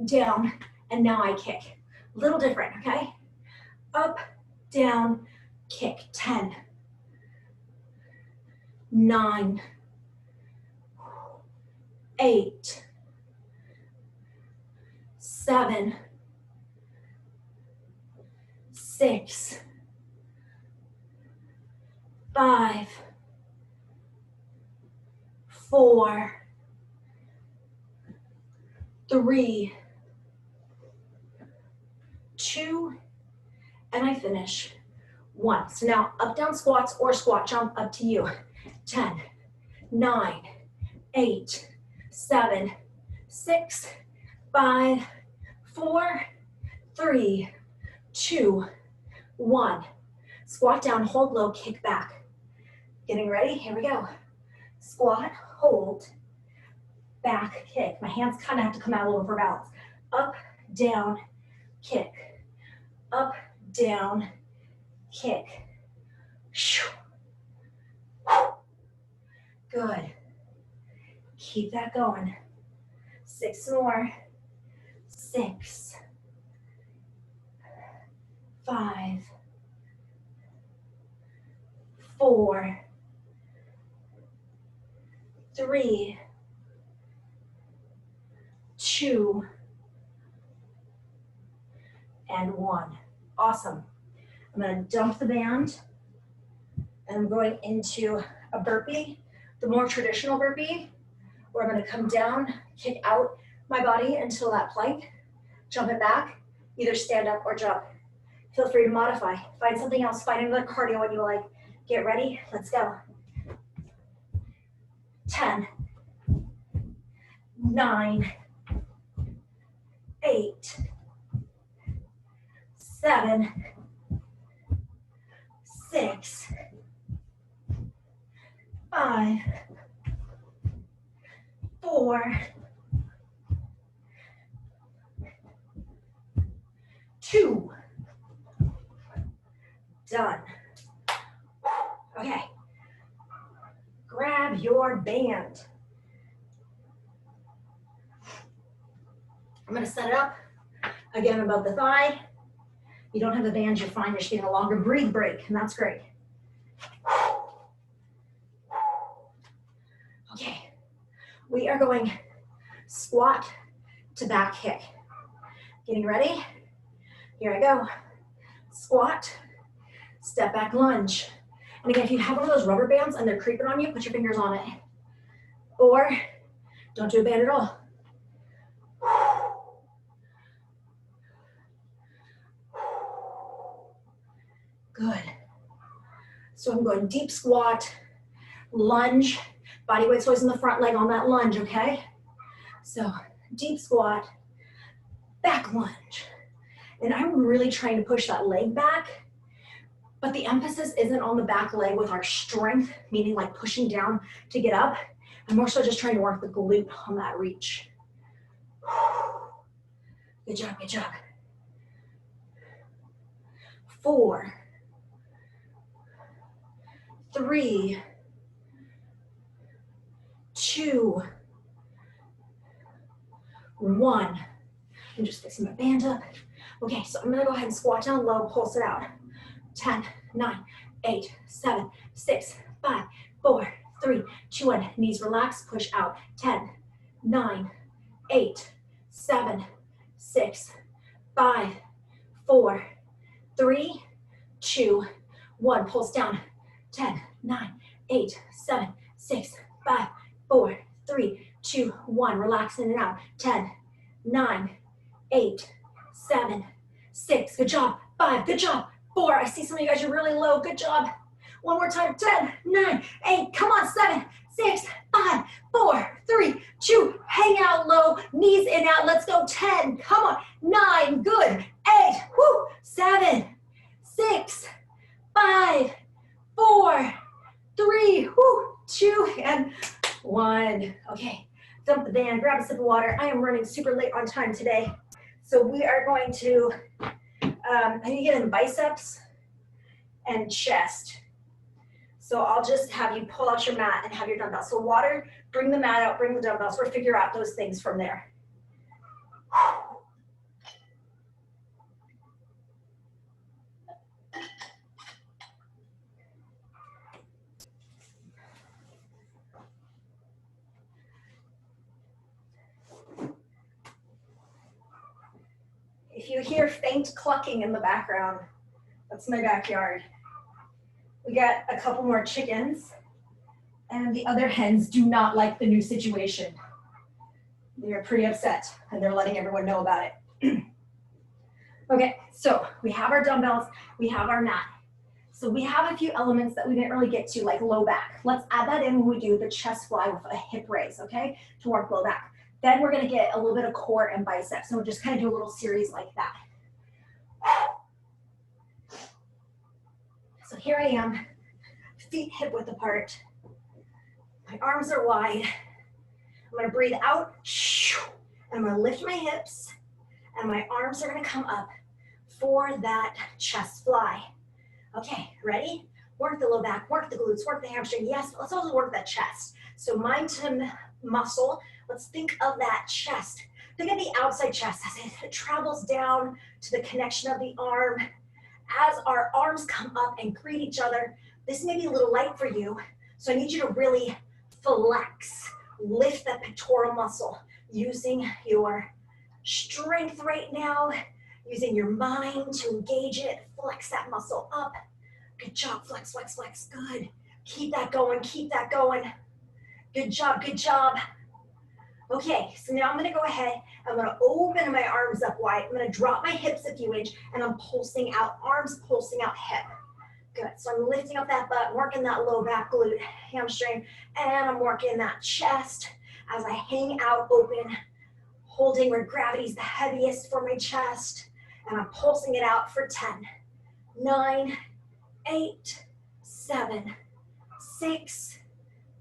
down, and now I kick. A little different, okay? Up, down, kick. 10, 9, 8, 7, 6, 5, 4, 3, 2, and I finish. 1. So now up, down squats or squat jump, up to you. 10, 9, 8, 7, 6, 5, 4, 3, 2, 1. Squat down, hold low, kick back. Getting ready? Here we go. Squat, hold, back, kick. My hands kind of have to come out a little for balance. Up, down, kick. Up, down, kick. Good. Keep that going. 6 more. 6, 5, 4, 3, 2, and 1. Awesome. I'm going to dump the band and I'm going into a burpee, the more traditional burpee, where I'm going to come down, kick out my body until that plank, jump it back, either stand up or jump. Feel free to modify. Find something else, find another cardio one you like. Get ready, let's go. 10, 9, 8, 7, 6, 5, 4, 2, done. Okay, grab your band. I'm gonna set it up, again above the thigh. You don't have the band, you're fine, you're just getting a longer breathe break, and that's great. Okay, we are going squat to back kick. Getting ready? Here I go. Squat, step back lunge. And again, if you have one of those rubber bands and they're creeping on you, put your fingers on it. Or don't do a band at all. Good. So I'm going deep squat, lunge, body weight's always in the front leg on that lunge, okay? So deep squat, back lunge. And I'm really trying to push that leg back, but the emphasis isn't on the back leg with our strength, meaning like pushing down to get up. I'm more so just trying to work the glute on that reach. Good job, good job. 4, 3, 2, 1. I'm just fixing my band up. Okay, so I'm gonna go ahead and squat down low, pulse it out. 10, 9, 8, 7, 6, 5, 4, 3, 2, 1. Knees relax, push out. 10, 9, 8, 7, 6, 5, 4, 3, 2, 1. Pulse down. 10, 9, 8, 7, 6, 5, 4, 3, 2, 1. Relax in and out. 10, 9, 8, 7, 6. Good job. 5. Good job. 4. I see some of you guys are really low. Good job. One more time. 10, 9, 8. Come on. 7, 6, 5, 4, 3, 2. Hang out low. Knees in out. Let's go. 10. Come on. 9. Good. 8. Whoo. 7, 6, 5, 4, 3, whoo, 2, and 1. Okay. Dump the band. Grab a sip of water. I am running super late on time today. So we are going to, I need to get in biceps and chest. So I'll just have you pull out your mat and have your dumbbells. So water, bring the mat out, bring the dumbbells. We'll figure out those things from there. If you hear faint clucking in the background, that's my backyard. We got a couple more chickens, and the other hens do not like the new situation. They're pretty upset, and they're letting everyone know about it. Okay, so we have our dumbbells, we have our mat. So we have a few elements that we didn't really get to, like low back. Let's add that in when we do the chest fly with a hip raise, okay, to work low back. Then we're gonna get a little bit of core and biceps. So we'll just kind of do a little series like that. So here I am, feet hip width apart. My arms are wide. I'm gonna breathe out, and I'm gonna lift my hips, and my arms are gonna come up for that chest fly. Okay, ready? Work the low back, work the glutes, work the hamstring. Yes, but let's also work that chest. So mind to muscle. Let's think of that chest. Think of the outside chest as it travels down to the connection of the arm. As our arms come up and greet each other, this may be a little light for you, so I need you to really flex, lift that pectoral muscle, using your strength right now, using your mind to engage it, flex that muscle up. Good job, flex, flex, flex, good. Keep that going, keep that going. Good job, good job. Okay, so now I'm gonna go ahead, I'm gonna open my arms up wide, I'm gonna drop my hips a few inches, and I'm pulsing out, arms pulsing out hip. Good, so I'm lifting up that butt, working that low back glute, hamstring, and I'm working that chest as I hang out open, holding where gravity's the heaviest for my chest, and I'm pulsing it out for 10, 9, 8, 7, 6,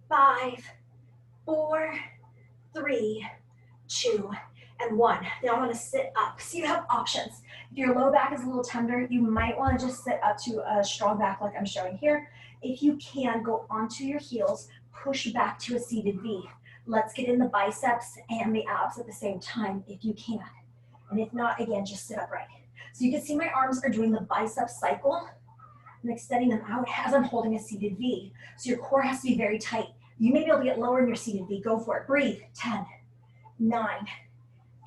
5, 4, 3, 2, and 1. Now I'm going to sit up. So you have options. If your low back is a little tender, you might want to just sit up to a strong back like I'm showing here. If you can, go onto your heels, push back to a seated V. Let's get in the biceps and the abs at the same time if you can. And if not, again, just sit upright. So you can see my arms are doing the bicep cycle. I'm extending them out as I'm holding a seated V. So your core has to be very tight. You may be able to get lower in your seated V. Go for it. Breathe. 10, 9,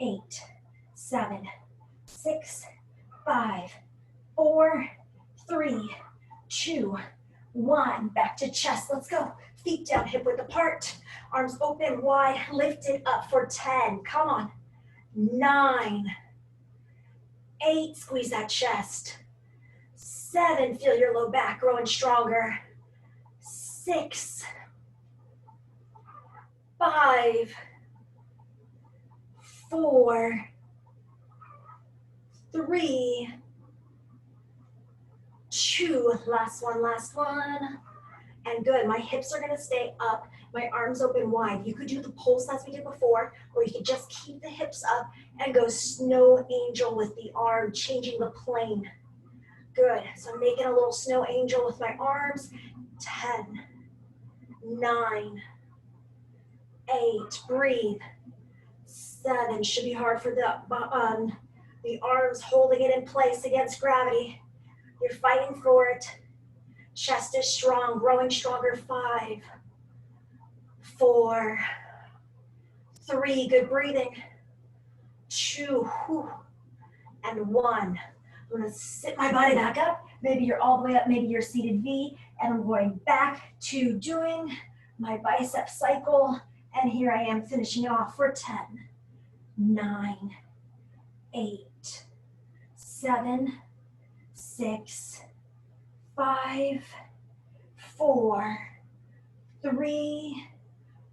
8, 7, 6, 5, 4, 3, 2, 1. Back to chest. Let's go. Feet down, hip width apart. Arms open wide. Lift it up for 10. Come on. 9, 8. Squeeze that chest. 7. Feel your low back growing stronger. 6, 5, 4, 3, 2, last one, and good. My hips are gonna stay up, my arms open wide. You could do the pulse as we did before, or you could just keep the hips up and go snow angel with the arm, changing the plane. Good, so I'm making a little snow angel with my arms. 10, 9, 8, breathe. 7, should be hard for the arms, holding it in place against gravity. You're fighting for it. Chest is strong, growing stronger. 5, 4, 3, good breathing. 2, and 1. I'm gonna sit my body back up. Maybe you're all the way up, maybe you're seated V, and I'm going back to doing my bicep cycle. And here I am finishing off for 10, 9, 8, 7, 6, 5, 4, 3,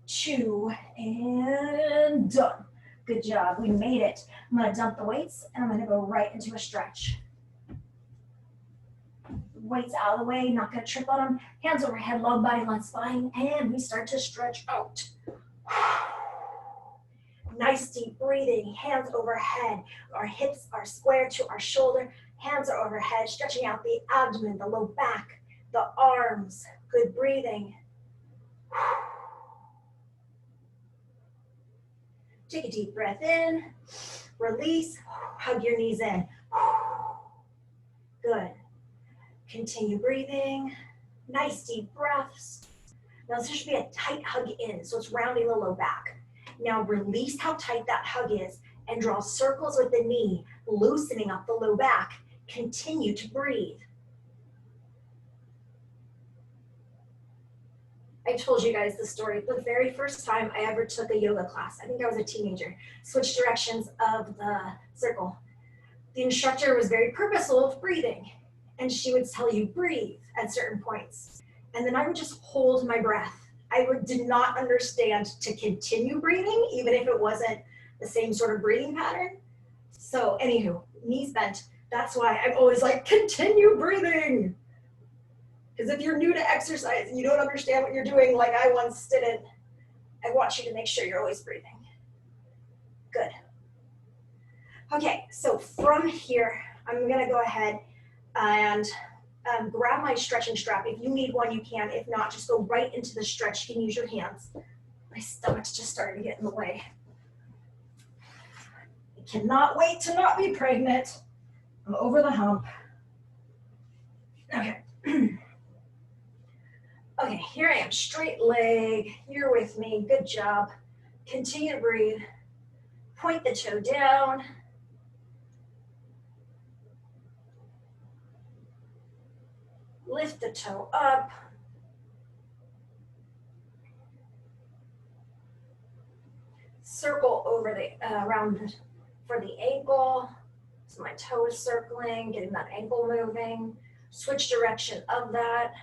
2, and done. Good job, we made it. I'm gonna dump the weights and I'm gonna go right into a stretch. Weights out of the way, not gonna trip on them. Hands overhead, long body, long spine, and we start to stretch out. Nice deep breathing, hands overhead. Our hips are square to our shoulder. Hands are overhead, stretching out the abdomen, the low back, the arms. Good breathing. Take a deep breath in, release, hug your knees in. Good. Continue breathing. Nice deep breaths. Now this should be a tight hug in, so it's rounding the low back. Now release how tight that hug is and draw circles with the knee, loosening up the low back. Continue to breathe. I told you guys the story. The very first time I ever took a yoga class, I think I was a teenager, switched directions of the circle. The instructor was very purposeful of breathing, and she would tell you breathe at certain points. And then I would just hold my breath. I did not understand to continue breathing, even if it wasn't the same sort of breathing pattern. So anywho, knees bent. That's why I'm always like, continue breathing. Because if you're new to exercise and you don't understand what you're doing, like I once didn't, I want you to make sure you're always breathing. Good. Okay, so from here, I'm gonna go ahead and grab my stretching strap. If you need one, you can. If not, just go right into the stretch. You can use your hands. My stomach's just starting to get in the way. I cannot wait to not be pregnant. I'm over the hump. Okay. Okay, here I am, straight leg. You're with me, good job. Continue to breathe. Point the toe down. Lift the toe up. Circle over the around for the ankle. So my toe is circling, getting that ankle moving. Switch direction of that.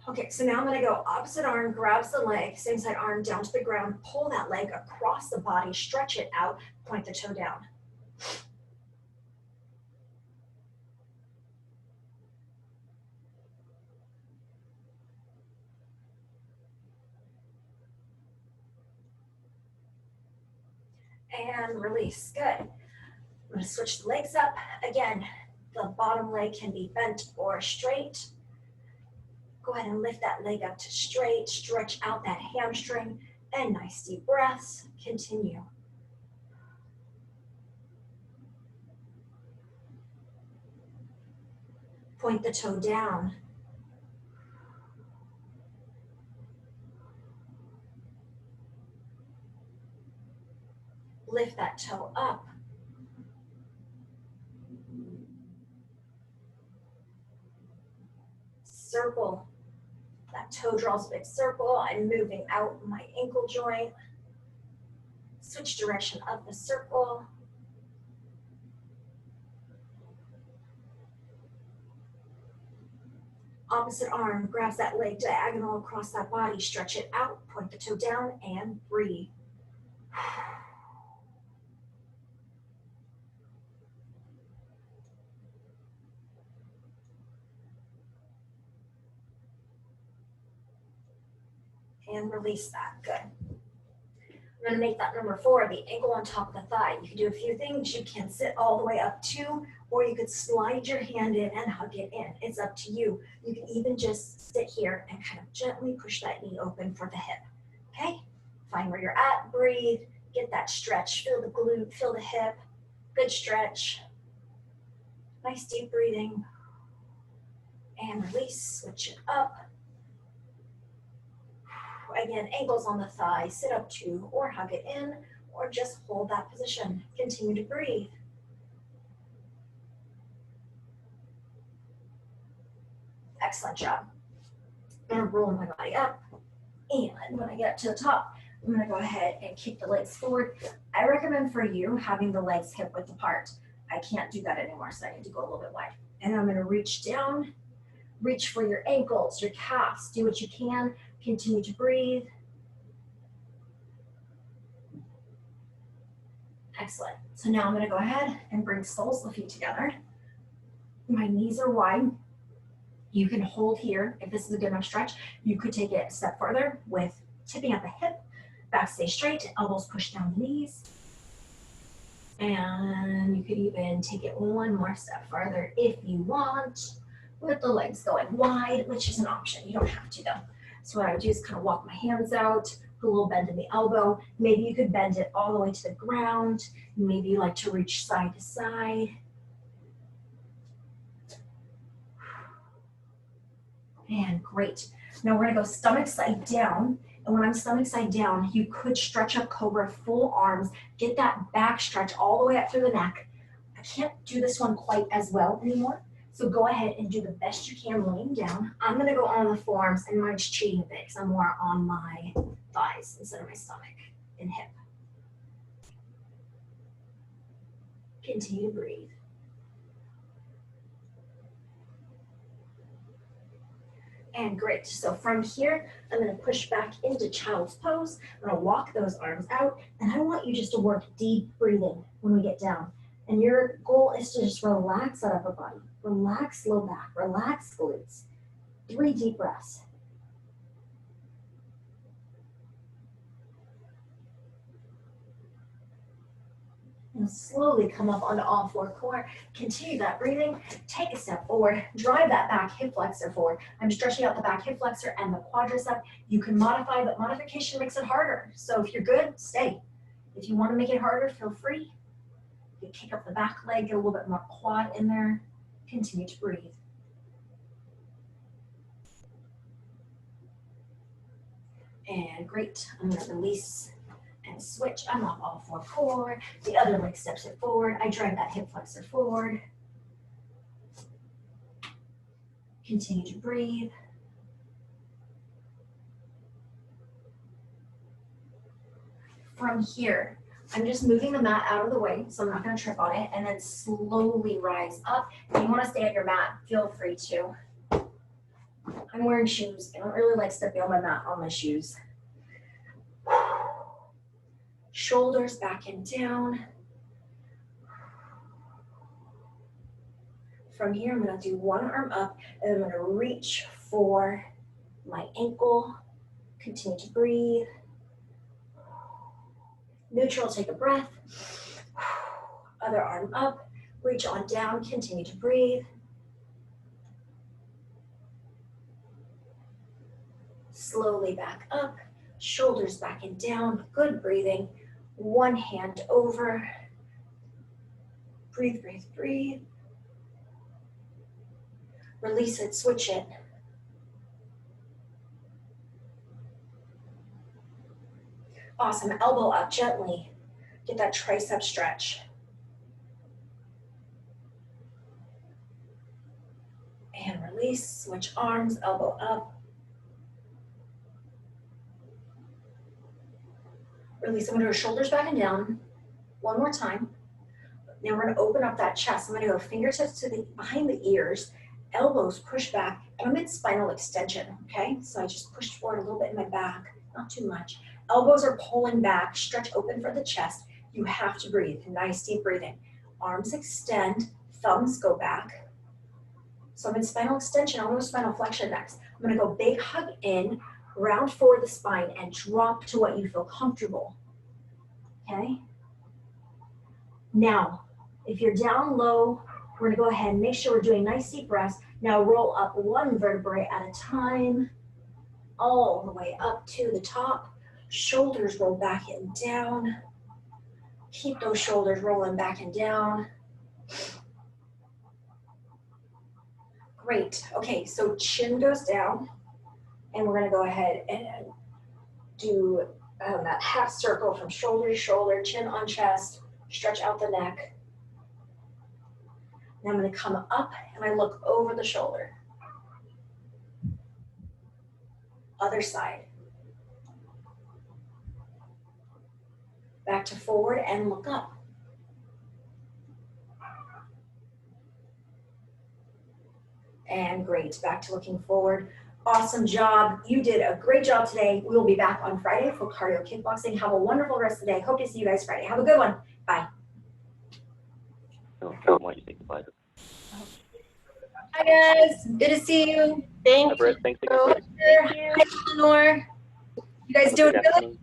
Okay, so now I'm gonna go opposite arm, grabs the leg, same side arm down to the ground, pull that leg across the body, stretch it out, point the toe down. and release. Good. I'm going to switch the legs up. Again, the bottom leg can be bent or straight. Go ahead and lift that leg up to straight, stretch out that hamstring, and nice deep breaths. Continue. Point the toe down. Lift that toe up. Circle. That toe draws a big circle. I'm moving out my ankle joint. Switch direction of the circle. Opposite arm grabs that leg diagonal across that body. Stretch it out. Point the toe down and breathe. And release that. Good. I'm going to make that number 4, the ankle on top of the thigh. You can do a few things. You can sit all the way up to, or you could slide your hand in and hug it in. It's up to you. You can even just sit here and kind of gently push that knee open for the hip. Okay? Find where you're at. Breathe. Get that stretch. Feel the glute. Feel the hip. Good stretch. Nice deep breathing. And release. Switch it up. Again, ankles on the thigh, sit up to, or hug it in, or just hold that position. Continue to breathe. Excellent job. I'm gonna roll my body up, and when I get up to the top, I'm gonna go ahead and kick the legs forward. I recommend for you having the legs hip width apart. I can't do that anymore, so I need to go a little bit wide. And I'm gonna reach down, reach for your ankles, your calves, do what you can. Continue to breathe. Excellent. So now I'm going to go ahead and bring soles of the feet together. My knees are wide. You can hold here. If this is a good enough stretch, you could take it a step further with tipping at the hip. Back stay straight, elbows push down the knees. And you could even take it one more step farther if you want, with the legs going wide, which is an option. You don't have to though. So what I would do is kind of walk my hands out, put a little bend in the elbow. Maybe you could bend it all the way to the ground. Maybe you like to reach side to side. And great. Now we're gonna go stomach side down. And when I'm stomach side down, you could stretch up cobra, full arms, get that back stretch all the way up through the neck. I can't do this one quite as well anymore. So go ahead and do the best you can laying down. I'm gonna go on the forearms, and mine's cheating a bit because I'm more on my thighs instead of my stomach and hip. Continue to breathe. And great. So from here, I'm gonna push back into child's pose. I'm gonna walk those arms out, and I want you just to work deep breathing when we get down. And your goal is to just relax that upper body. Relax low back, relax glutes. 3 deep breaths. And slowly come up onto all 4 core. Continue that breathing. Take a step forward. Drive that back hip flexor forward. I'm stretching out the back hip flexor and the quadricep. You can modify, but modification makes it harder. So if you're good, stay. If you want to make it harder, feel free. You kick up the back leg, get a little bit more quad in there. Continue to breathe. And great. I'm going to release and switch. I'm off all 4 core. The other leg steps it forward. I drive that hip flexor forward. Continue to breathe. From here, I'm just moving the mat out of the way, so I'm not going to trip on it, and then slowly rise up. If you want to stay on your mat, feel free to. I'm wearing shoes. I don't really like stepping on my mat on my shoes. Shoulders back and down. From here, I'm going to do one arm up, and I'm going to reach for my ankle. Continue to breathe. Neutral, take a breath. Other arm up, reach on down, continue to breathe. Slowly back up, shoulders back and down, good breathing. One hand over. Breathe, breathe, breathe. Release it, switch it. Awesome, elbow up gently. Get that tricep stretch. And release, switch arms, elbow up. Release, I'm gonna go shoulders back and down. One more time. Now we're gonna open up that chest. I'm gonna go fingertips to behind the ears, elbows push back, and I'm in spinal extension, okay? So I just pushed forward a little bit in my back, not too much. Elbows are pulling back, stretch open for the chest. You have to breathe, nice deep breathing. Arms extend, thumbs go back. So I'm in spinal extension, I'm gonna spinal flexion next. I'm gonna go big hug in, round forward the spine, and drop to what you feel comfortable, okay? Now, if you're down low, we're gonna go ahead and make sure we're doing nice deep breaths. Now roll up one vertebrae at a time, all the way up to the top. Shoulders roll back and down. Keep those shoulders rolling back and down. Great, okay, so chin goes down, and we're gonna go ahead and do that half circle from shoulder to shoulder, chin on chest, stretch out the neck. Now I'm gonna come up and I look over the shoulder. Other side. Back to forward and look up. And great, back to looking forward. Awesome job. You did a great job today. We will be back on Friday for cardio kickboxing. Have a wonderful rest of the day. Hope to see you guys Friday. Have a good one. Bye. Hi guys, good to see you. Thank you. Thanks again. Hi, Eleanor. You guys doing good?